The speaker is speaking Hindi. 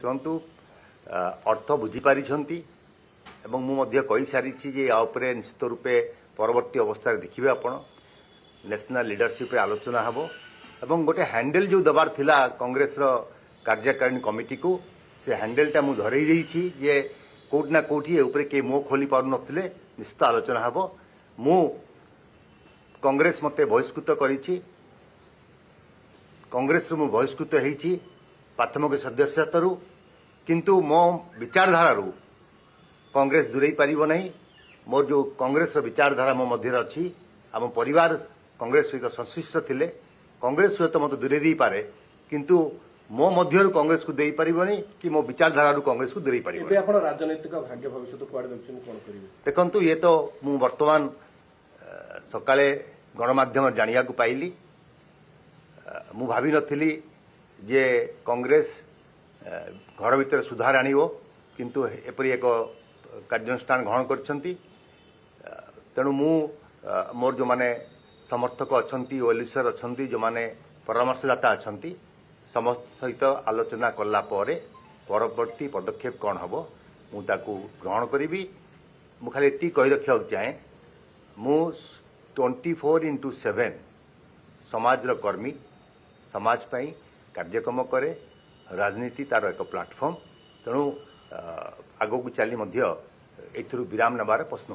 शुणु अर्थ बुझीपारी कही सारी निश्चित रूपे परवर्ती अवस्था देखिए आपण नेशनल लीडरशिप आलोचना हम और गोटे हैंडल जो दबार थिला कांग्रेस कार्यकारिणी कमिटी को से हैंडलटा मुझे धरई जे कोटि ना कोठी ऊपर के मुह खोली पार नथिले निश्चित आलोचना हम मु कांग्रेस मते बहिष्कृत करिछि कांग्रेस मु बहिष्कृत होईछि प्राथमिक सदस्यतारू किंतु मो विचारधारा कांग्रेस दूरे पारिबो नहीं मोर जो कांग्रेस विचारधारा मो मध्य अच्छी आम परिवार कांग्रेस सहित संश्लिष्ट थिले कांग्रेस सहित मत दूरे दे पारे किंतु मो मध्य कांग्रेस को दे पारिबोनी कि मो विचारधारा कांग्रेस को दूरे पारिबो राजनीतिक भाग्य भविष्य कुआडे कोन करिवे देखंतु ये तो मु वर्तमान सकाळे गणमाध्यम जानिया को पाइली मु भावी नथिली जे कांग्रेस घर भीतर सुधार आनिबो किंतु एपरी एक कार्यानुष्ठान ग्रहण करछंती तेणु मु मोर जो माने समर्थक अच्छंती वेलविशर अच्छंती जो माने परामर्शदाता अच्छंती समस्त सहित आलोचना कला परे परवर्ती पदक्षेप कौन हबो मु ताकू ग्रहण करी मु खाली एति कहि रखिया चाहे मु 24/7 समाजर कर्मी समाज पाई कार्यक्रम करे राजनीति तार एक प्लाटफर्म तेणु आगो को चली विराम नबार प्रश्न